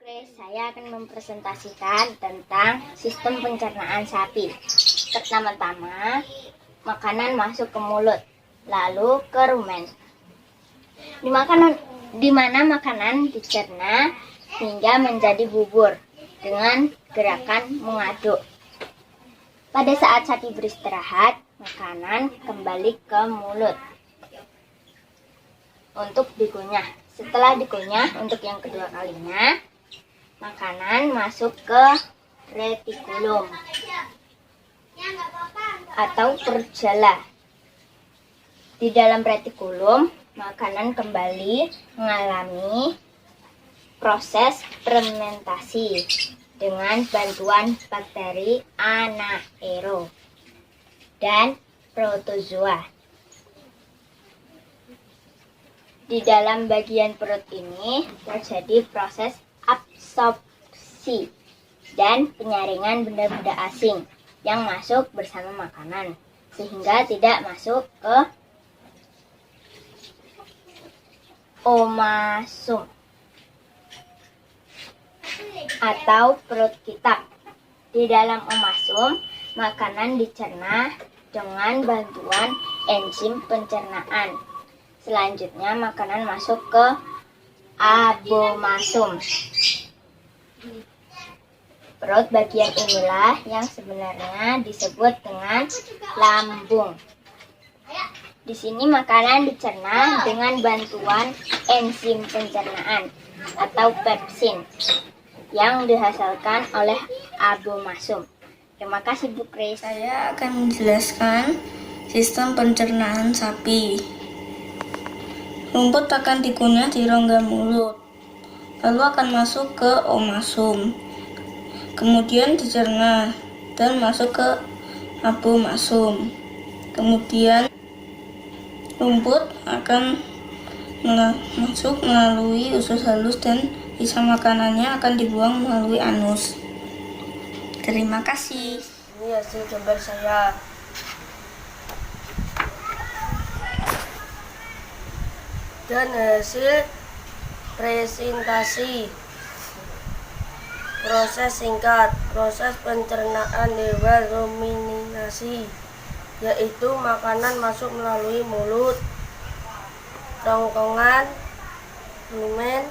Grace, saya akan mempresentasikan tentang sistem pencernaan sapi. Pertama-tama, makanan masuk ke mulut, lalu ke rumen. Di mana makanan dicerna hingga menjadi bubur dengan gerakan mengaduk. Pada saat sapi beristirahat, makanan kembali ke mulut untuk dikunyah. Setelah dikunyah untuk yang kedua kalinya, makanan masuk ke retikulum atau perjala. Di dalam retikulum, makanan kembali mengalami proses fermentasi dengan bantuan bakteri anaerob dan protozoa. Di dalam bagian perut ini terjadi proses absorpsi dan penyaringan benda-benda asing yang masuk bersama makanan, sehingga tidak masuk ke omasum atau perut kita. Di dalam omasum, makanan dicerna dengan bantuan enzim pencernaan. Selanjutnya, makanan masuk ke abomasum. Perut bagian inilah yang sebenarnya disebut dengan lambung. Di sini makanan dicerna dengan bantuan enzim pencernaan atau pepsin yang dihasilkan oleh abomasum. Terima kasih Bu Kris. Saya akan menjelaskan sistem pencernaan sapi. Rumput akan dikunyah di rongga mulut, lalu akan masuk ke omasum, kemudian dicerna dan masuk ke abomasum. Kemudian rumput akan masuk melalui usus halus dan sisa makanannya akan dibuang melalui anus. Terima kasih. Ini hasil gambar saya. Dan hasil presentasi. Proses singkat, proses pencernaan hewan ruminasi, yaitu makanan masuk melalui mulut, rongkongan, rumen,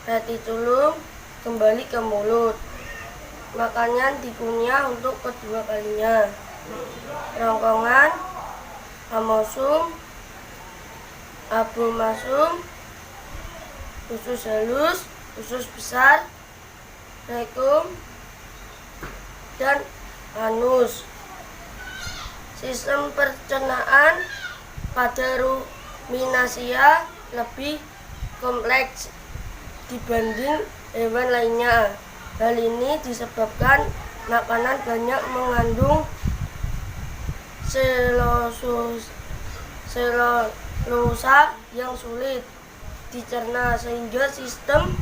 retikulum, kembali ke mulut. Makanan dikunyah untuk kedua kalinya. Rongkongan, omasum, abomasum, usus halus, usus besar, rekum, dan anus. Sistem pencernaan pada ruminasia lebih kompleks dibanding hewan lainnya. Hal ini disebabkan makanan banyak mengandung selulosa yang sulit dicerna, sehingga sistem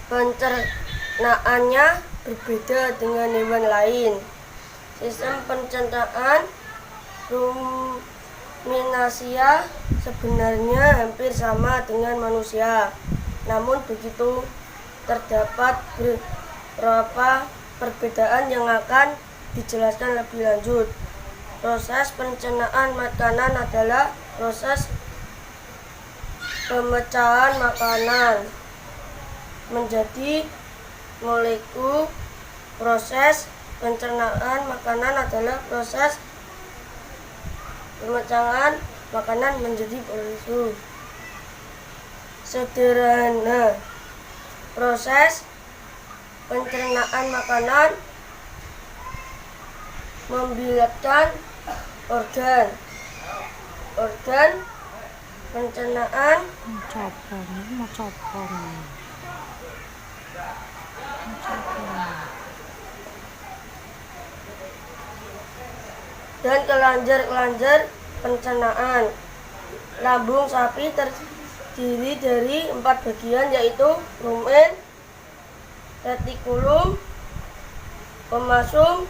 pencernaannya berbeda dengan hewan lain. Sistem pencernaan ruminasia sebenarnya hampir sama dengan manusia, namun begitu terdapat beberapa perbedaan yang akan dijelaskan lebih lanjut. Proses pencernaan makanan adalah proses pemecahan makanan menjadi molekul. Proses pencernaan makanan adalah proses pemecahan makanan menjadi molekul. Sederhana, proses pencernaan makanan membulatkan organ pencernaan dan kelenjar pencernaan. Lambung sapi terdiri dari 4 bagian, yaitu rumen, retikulum, omasum,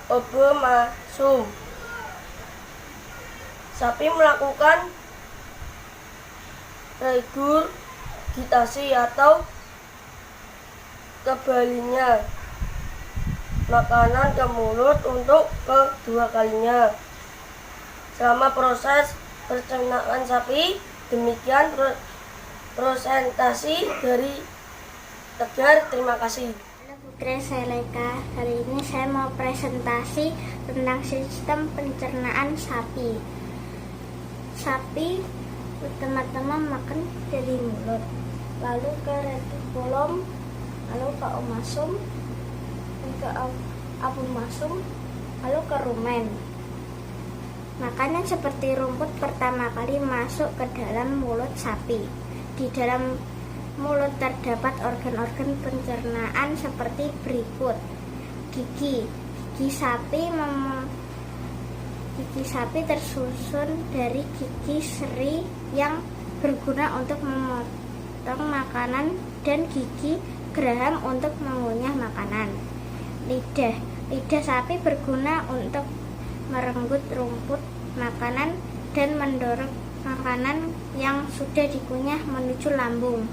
obomasum. Sapi melakukan regurgitasi atau kembalinya makanan ke mulut untuk kedua kalinya. Selama proses pencernaan sapi, demikian presentasi dari Tegar. Terima kasih. Halo Putri, saya Leka. Kali ini saya mau presentasi tentang sistem pencernaan sapi. Sapi pertama-tama makan dari mulut, lalu ke retikulum, lalu ke omasum, ke abomasum, lalu ke rumen. Makanan seperti rumput pertama kali masuk ke dalam mulut sapi. Di dalam mulut terdapat organ-organ pencernaan seperti berikut. Gigi sapi tersusun dari gigi seri yang berguna untuk memotong makanan dan gigi geraham untuk mengunyah makanan. Lidah sapi berguna untuk merenggut rumput makanan dan mendorong makanan yang sudah dikunyah menuju lambung.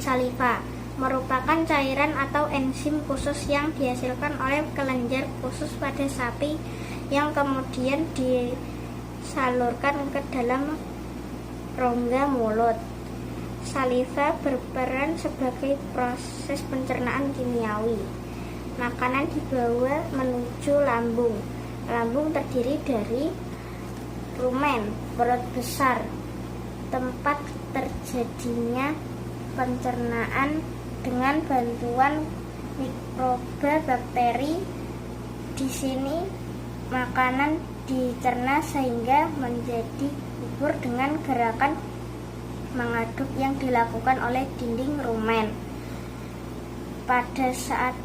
Saliva merupakan cairan atau enzim khusus yang dihasilkan oleh kelenjar khusus pada sapi yang kemudian disalurkan ke dalam rongga mulut. Saliva berperan sebagai proses pencernaan kimiawi. Makanan dibawa menuju lambung. Lambung terdiri dari rumen, perut besar, tempat terjadinya pencernaan dengan bantuan mikroba bakteri. Di sini makanan dicerna sehingga menjadi bubur dengan gerakan mengaduk yang dilakukan oleh dinding rumen. Pada saat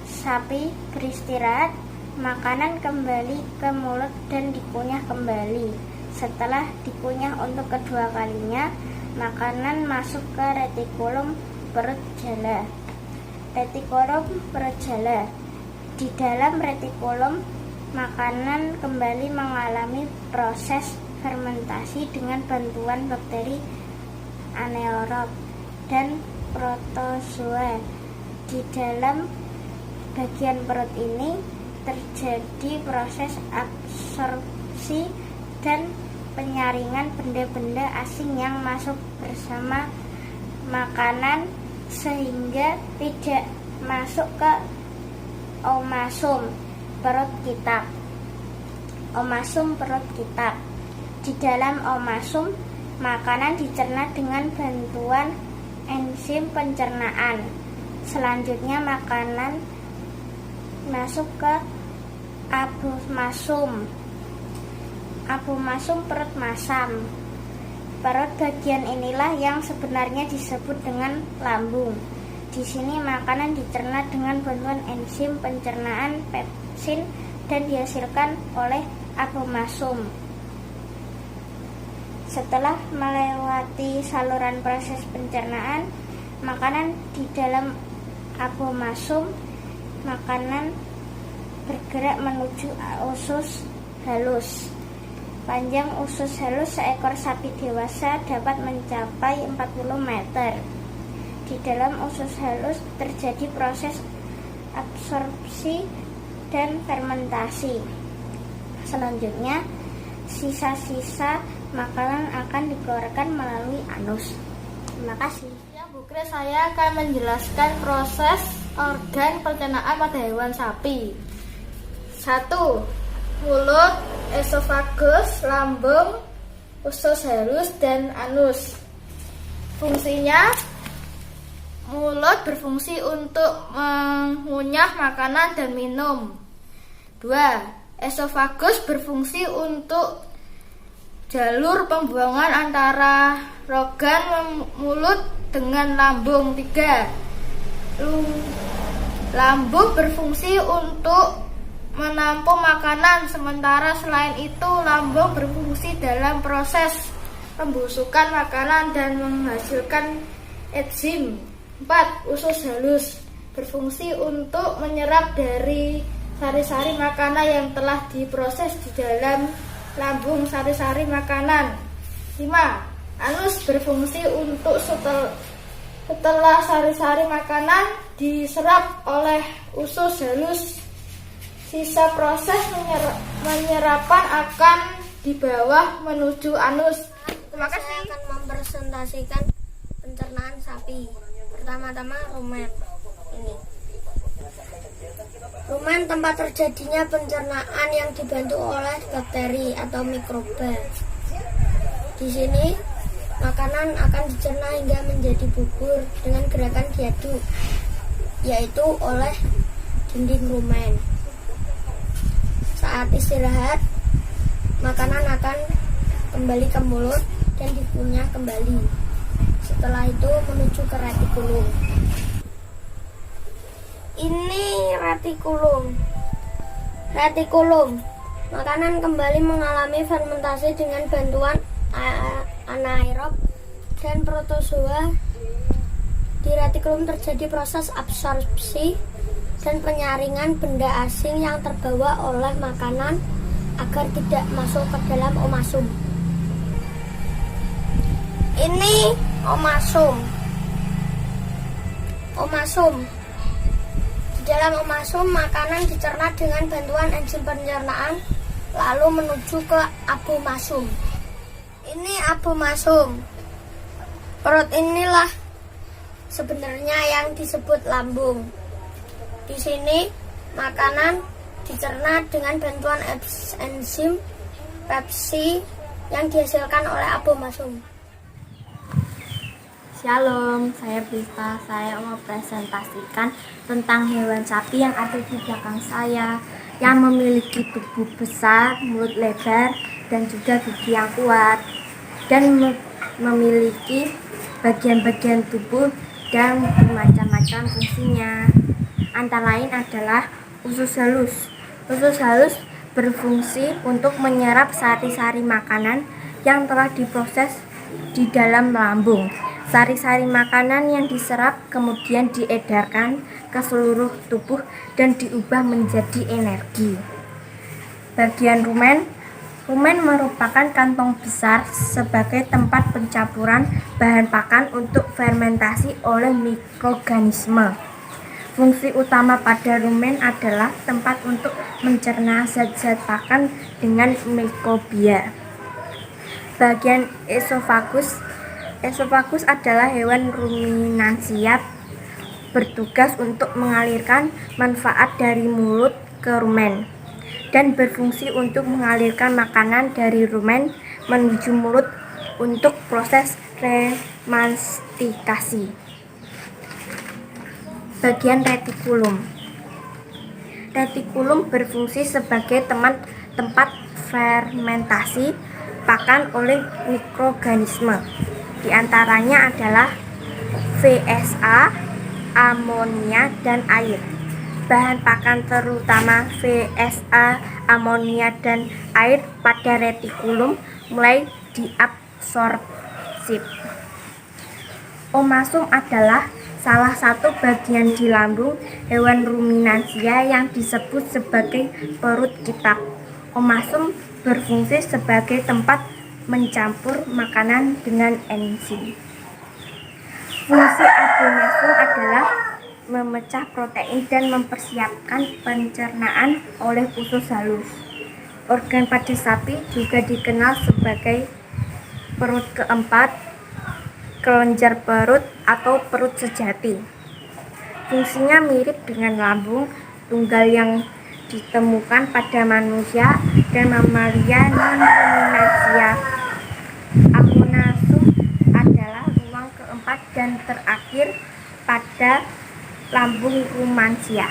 sapi beristirahat, makanan kembali ke mulut dan dikunyah kembali. Setelah dikunyah untuk kedua kalinya, makanan masuk ke retikulum perut jala. Retikulum perut jala. Di dalam retikulum, makanan kembali mengalami proses fermentasi dengan bantuan bakteri anaerob dan protozoa. Di dalam bagian perut ini terjadi proses absorpsi dan penyaringan benda-benda asing yang masuk bersama makanan sehingga tidak masuk ke omasum perut kitab. Omasum perut kitab. Di dalam omasum, makanan dicerna dengan bantuan enzim pencernaan. Selanjutnya makanan masuk ke abomasum. Abomasum perut masam. Perut bagian inilah yang sebenarnya disebut dengan lambung. Di sini makanan dicerna dengan bantuan enzim pencernaan pepsin dan dihasilkan oleh abomasum. Setelah melewati saluran proses pencernaan, makanan di dalam abomasum, makanan bergerak menuju usus halus. Panjang usus halus seekor sapi dewasa dapat mencapai 40 meter. Di dalam usus halus terjadi proses absorpsi dan fermentasi. Selanjutnya, sisa-sisa makanan akan dikeluarkan melalui anus. Terima kasih. Ya, Bu Kris, saya akan menjelaskan proses organ pencernaan pada hewan sapi. 1. Mulut, esofagus, lambung, usus halus, dan anus. Fungsinya, mulut berfungsi untuk mengunyah makanan dan minum. 2. Esofagus berfungsi untuk jalur pembuangan antara organ mulut dengan lambung. 3. Lambung berfungsi untuk menampung makanan, sementara selain itu lambung berfungsi dalam proses pembusukan makanan dan menghasilkan enzim. 4. Usus halus berfungsi untuk menyerap dari sari-sari makanan yang telah diproses di dalam lambung sari-sari makanan. 5. Anus berfungsi untuk setelah sari-sari makanan diserap oleh usus halus, sisa proses penyerapan akan di bawah menuju anus. Terima kasih. Saya akan mempresentasikan pencernaan sapi. Pertama-tama rumen. Ini rumen tempat terjadinya pencernaan yang dibantu oleh bakteri atau mikroba. Di sini makanan akan dicerna hingga menjadi bubur dengan gerakan diaduk, yaitu oleh dinding rumen. Saat istirahat, makanan akan kembali ke mulut dan dikunyah kembali. Setelah itu menuju ke retikulum. Ini retikulum. Makanan kembali mengalami fermentasi dengan bantuan anaerob dan protozoa. Di retikulum terjadi proses absorpsi dan penyaringan benda asing yang terbawa oleh makanan agar tidak masuk ke dalam omasum. Ini omasum. Di dalam omasum, makanan dicerna dengan bantuan enzim pencernaan lalu menuju ke abomasum. Ini abomasum. Perut inilah sebenarnya yang disebut lambung. Di sini makanan dicerna dengan bantuan enzim pepsi yang dihasilkan oleh abomasum. Shalom, saya Prista. Saya mau presentasikan tentang hewan sapi yang ada di belakang saya, yang memiliki tubuh besar, mulut lebar, dan juga gigi yang kuat, dan memiliki bagian-bagian tubuh dan bermacam-macam fungsinya. Antara lain adalah usus halus. Usus halus berfungsi untuk menyerap sari-sari makanan yang telah diproses di dalam lambung. Sari-sari makanan yang diserap kemudian diedarkan ke seluruh tubuh dan diubah menjadi energi. Bagian rumen merupakan kantong besar sebagai tempat pencampuran bahan pakan untuk fermentasi oleh mikroorganisme. Fungsi utama pada rumen adalah tempat untuk mencerna zat-zat pakan dengan mikrobia. Bagian esofagus adalah hewan ruminansia, bertugas untuk mengalirkan manfaat dari mulut ke rumen dan berfungsi untuk mengalirkan makanan dari rumen menuju mulut untuk proses remastikasi. Bagian retikulum berfungsi sebagai tempat fermentasi pakan oleh mikroorganisme. Di antaranya adalah VSA, amonia, dan air. Bahan pakan terutama VSA, amonia, dan air pada retikulum mulai diabsorbsi. Omasum adalah salah satu bagian di lambung hewan ruminansia yang disebut sebagai perut kitab. Omasum berfungsi sebagai tempat mencampur makanan dengan enzim. Fungsi abomasum adalah memecah protein dan mempersiapkan pencernaan oleh usus halus. Organ pada sapi juga dikenal sebagai perut keempat, kelenjar perut atau perut sejati. Fungsinya mirip dengan lambung tunggal yang ditemukan pada manusia dan mamalia non-ruminansia. Abomasum adalah ruang keempat dan terakhir pada lambung rumansia.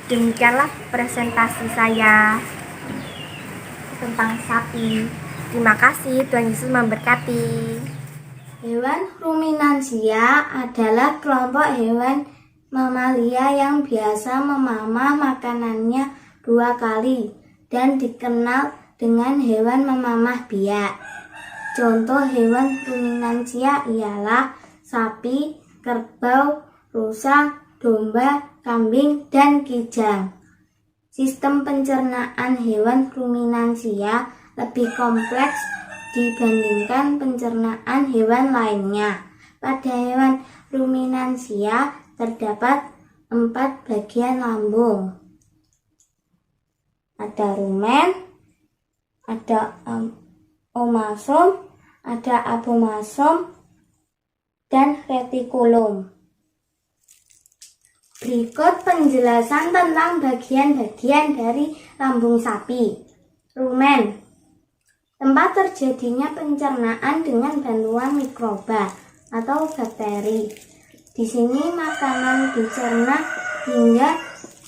Demikianlah presentasi saya tentang sapi. Terima kasih, Tuhan Yesus memberkati. Hewan ruminansia adalah kelompok hewan mamalia yang biasa memamah makanannya 2 kali dan dikenal dengan hewan memamah biak. Contoh hewan ruminansia ialah sapi, kerbau, rusa, domba, kambing, dan kijang. Sistem pencernaan hewan ruminansia lebih kompleks dibandingkan pencernaan hewan lainnya. Pada hewan ruminansia terdapat 4 bagian lambung. Ada rumen, ada omasum, ada abomasum, dan retikulum. Berikut penjelasan tentang bagian-bagian dari lambung sapi. Rumen, tempat terjadinya pencernaan dengan bantuan mikroba atau bakteri. Di sini makanan dicerna hingga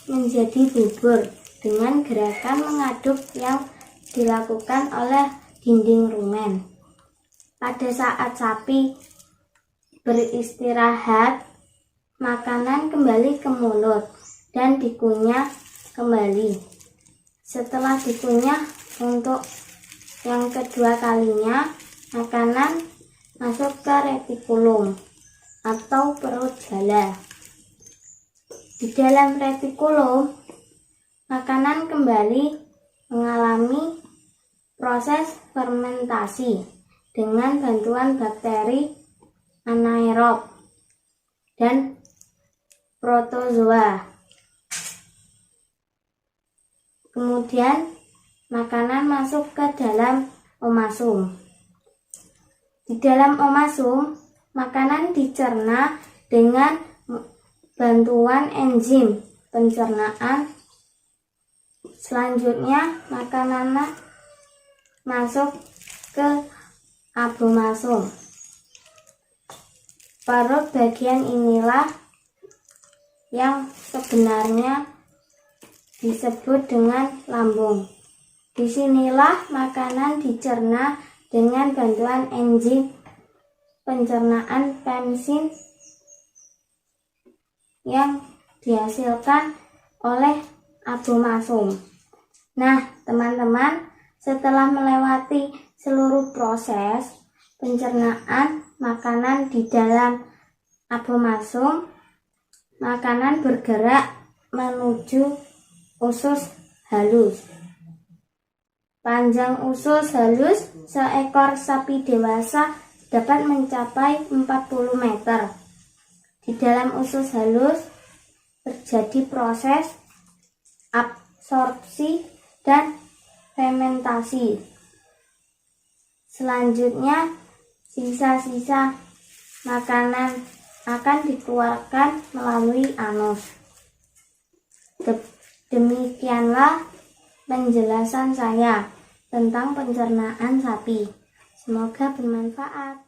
menjadi bubur dengan gerakan mengaduk yang dilakukan oleh dinding rumen. Pada saat sapi beristirahat, makanan kembali ke mulut dan dikunyah kembali. Setelah dikunyah untuk yang kedua kalinya, makanan masuk ke retikulum atau perut gala. Di dalam retikulum, makanan kembali mengalami proses fermentasi dengan bantuan bakteri anaerob dan protozoa. Kemudian makanan masuk ke dalam omasum. Di dalam omasum, makanan dicerna dengan bantuan enzim pencernaan. Selanjutnya, makanan masuk ke abomasum. Perut bagian inilah yang sebenarnya disebut dengan lambung. Disinilah makanan dicerna dengan bantuan enzim pencernaan pemsin yang dihasilkan oleh abomasum. Nah, teman-teman, setelah melewati seluruh proses pencernaan makanan di dalam abomasum, makanan bergerak menuju usus halus. Panjang usus halus seekor sapi dewasa dapat mencapai 40 meter. Di dalam usus halus terjadi proses absorpsi dan fermentasi. Selanjutnya, sisa-sisa makanan akan dikeluarkan melalui anus. Demikianlah penjelasan saya tentang pencernaan sapi. Semoga bermanfaat.